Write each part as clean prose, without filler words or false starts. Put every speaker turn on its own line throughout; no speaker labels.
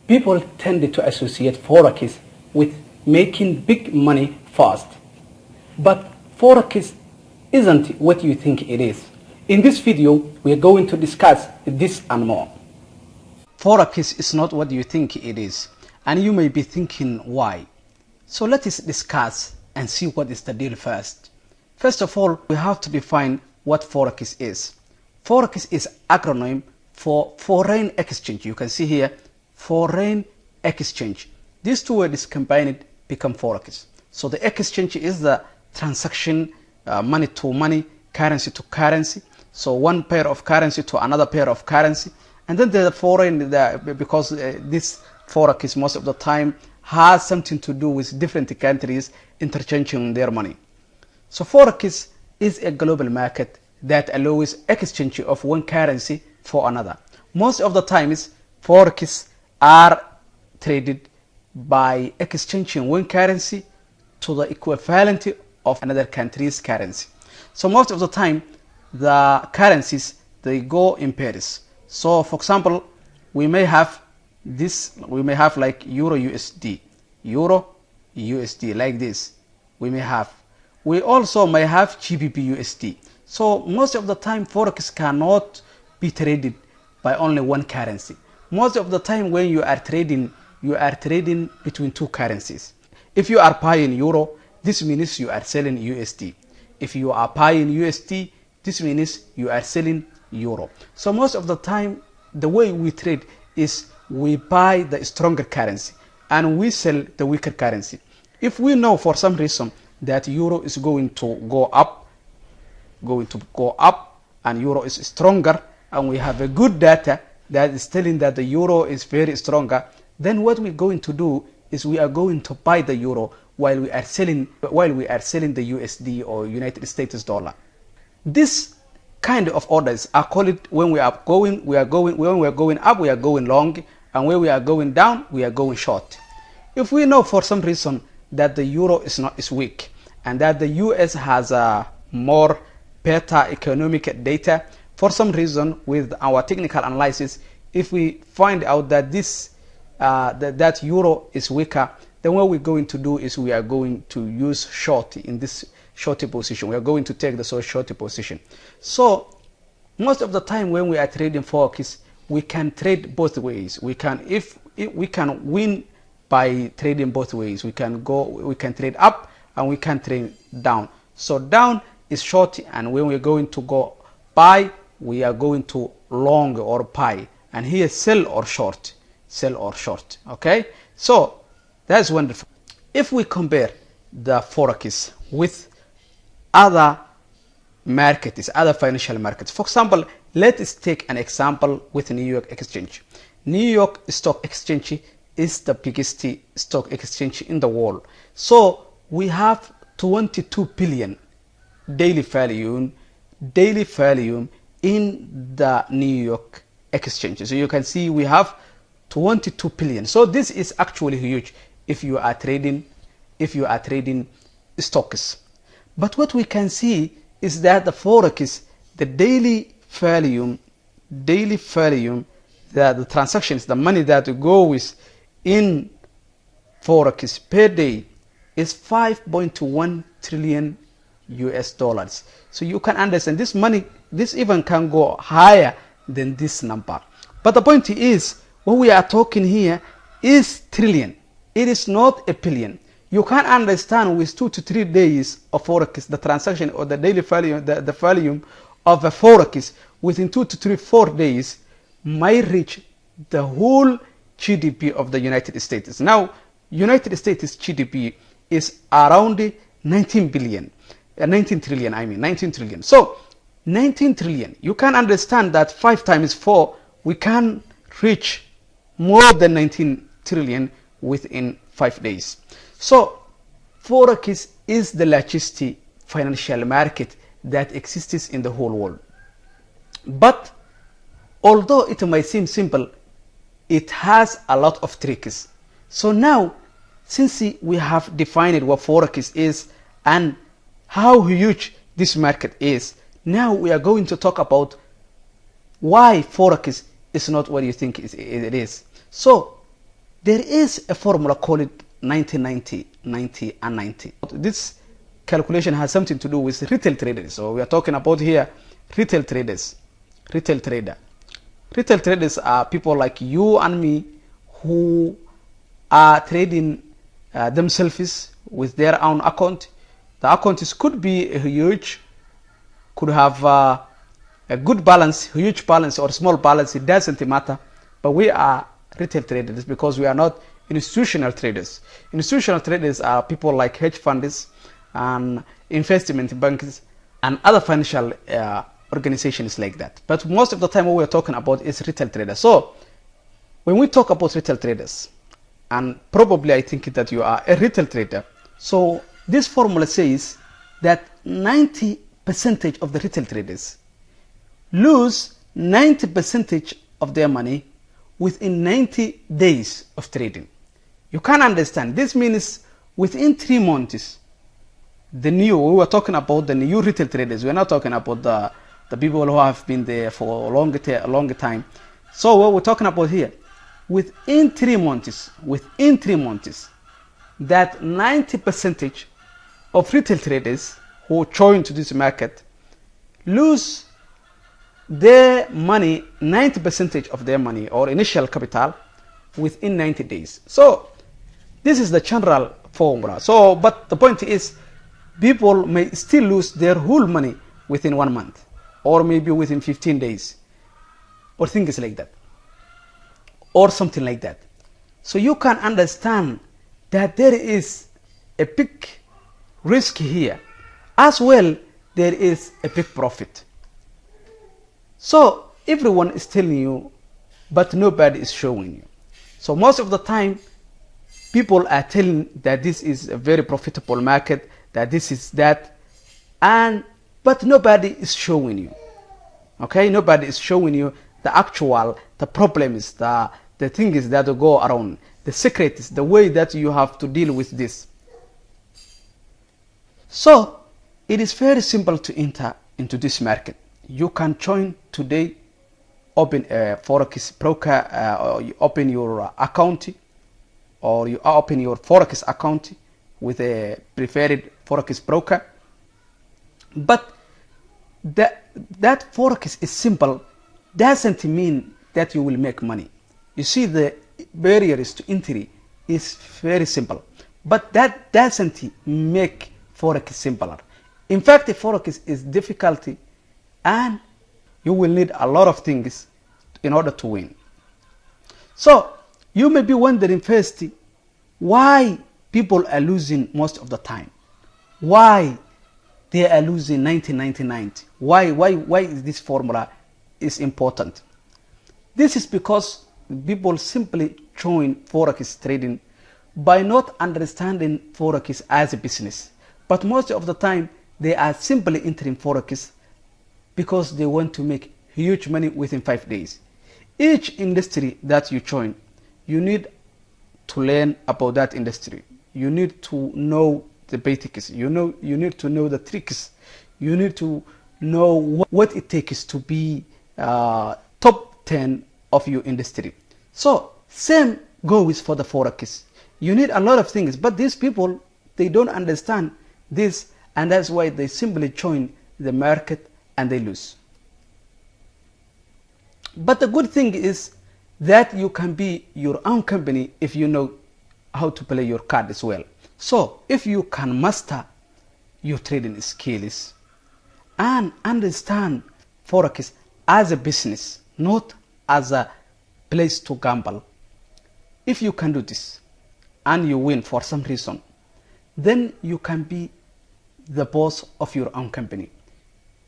People tend to associate Forex with making big money fast. But Forex isn't what you think it is. In this video, we are going to discuss this and more. Forex is not what you think it is, and you may be thinking why. So let us discuss and see what is the deal first. First of all, we have to define what Forex is. Forex is acronym for foreign exchange. You can see here, foreign exchange. These two words combined become Forex. So the exchange is the transaction, money to money, currency to currency. So one pair of currency to another pair of currency. And then the foreign, because this Forex most of the time has something to do with different countries interchanging their money. So Forex is a global market that allows exchange of one currency for another. Most of the times, Forex are traded by exchanging one currency to the equivalent of another country's currency. So most of the time, the currencies, they go in pairs. So for example, we may have like Euro USD, like this. We also may have GBP USD. So most of the time, Forex cannot be traded by only one currency. Most of the time when you are trading between two currencies. If you are buying Euro, this means you are selling USD. If you are buying USD, this means you are selling Euro. So most of the time, the way we trade is we buy the stronger currency and we sell the weaker currency. If we know for some reason that Euro is going to go up and Euro is stronger, and we have a good data that is telling that the Euro is very stronger, then what we're going to do is we are going to buy the Euro while we are selling the USD or United States dollar. This kind of orders are called when we are going up, we are going long, and when we are going down, we are going short. If we know for some reason that the Euro is weak and that the US has more better economic data, for some reason with our technical analysis, if we find out that that Euro is weaker, then what we're going to do is we are going to use short in this shorty position. We are going to take the shorty position. So most of the time when we are trading Forex, we can trade both ways. We can win by trading both ways. We can trade up and we can trade down. So down is short, and when we're going to go buy, we are going to long or buy, and here sell or short. Okay, so that's wonderful. If we compare the Forex with other markets, other financial markets, for example, let us take an example with New York Exchange. New York Stock Exchange is the biggest stock exchange in the world. So we have 22 billion daily volume in the New York Exchange. So you can see we have 22 billion. So this is actually huge if you are trading stocks. But what we can see is that the Forex, the daily volume, the transactions, the money that goes in Forex per day is 5.1 trillion US dollars. So you can understand this money, this even can go higher than this number. But the point is, what we are talking here is trillion. It is not a billion. You can understand with 2 to 3 days of Forex, the transaction or the daily value, the volume of a Forex within 2 to 3, 4 days might reach the whole GDP of the United States. Now, United States GDP is around 19 trillion. So 19 trillion. You can understand that 5 times 4, we can reach more than 19 trillion within 5 days. So Forex is the largest financial market that exists in the whole world. But although it might seem simple, it has a lot of tricks. So now, since we have defined what Forex is and how huge this market is, now we are going to talk about why Forex is not what you think it is. So there is a formula called 90, 90, 90, and 90. This calculation has something to do with retail traders. So we are talking about here retail traders, retail trader. Retail traders are people like you and me who are trading themselves with their own account. The account could be huge, could have a good balance, huge balance or small balance, it doesn't matter. But we are retail traders because we are not institutional traders. Institutional traders are people like hedge funds and investment banks and other financial organizations like that. But most of the time what we're talking about is retail traders. So when we talk about retail traders, and probably I think that you are a retail trader, so this formula says that 90% of the retail traders lose 90% of their money within 90 days of trading. You can understand. This means within 3 months, we were talking about the new retail traders. We're not talking about the people who have been there for a longer time. So what we're talking about here, within 3 months, that 90% of retail traders who join to this market lose their money, 90% of their money or initial capital within 90 days. So this is the general formula. So, but the point is, people may still lose their whole money within 1 month or maybe within 15 days or things like that or something like that. So you can understand that there is a big risk here. As well, there is a big profit. So everyone is telling you, but nobody is showing you. So most of the time, people are telling that this is a very profitable market, that this is that, but nobody is showing you. Okay, nobody is showing you the problems, the things that go around, the secrets, the way that you have to deal with this. So it is very simple to enter into this market. You can join today, open a Forex broker, or you open your account, or you open your Forex account with a preferred Forex broker. But that Forex is simple, doesn't mean that you will make money. You see, the barriers to entry is very simple, but that doesn't make Forex simpler. In fact, the Forex is difficult, and you will need a lot of things in order to win. So you may be wondering first why people are losing most of the time. Why they are losing 90-90-90. Why is this formula is important? This is because people simply join Forex trading by not understanding Forex as a business. But most of the time, they are simply entering Forex because they want to make huge money within 5 days. Each industry that you join, you need to learn about that industry. You need to know the basics. You need to know the tricks. You need to know what it takes to be top 10 of your industry. So same goes for the Forex. You need a lot of things, but these people, they don't understand this, and that's why they simply join the market and they lose. But the good thing is that you can be your own company if you know how to play your card as well. So if you can master your trading skills and understand Forex as a business, not as a place to gamble, if you can do this and you win for some reason, then you can be the boss of your own company.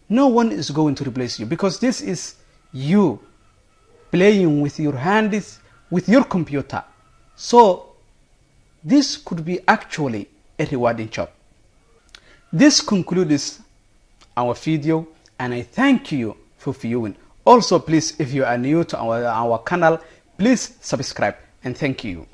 No one is going to replace you, because this is you playing with your hands, with your computer. So this could be actually a rewarding job. This concludes our video, and I thank you for viewing. Also, please, if you are new to our channel, please subscribe, and thank you.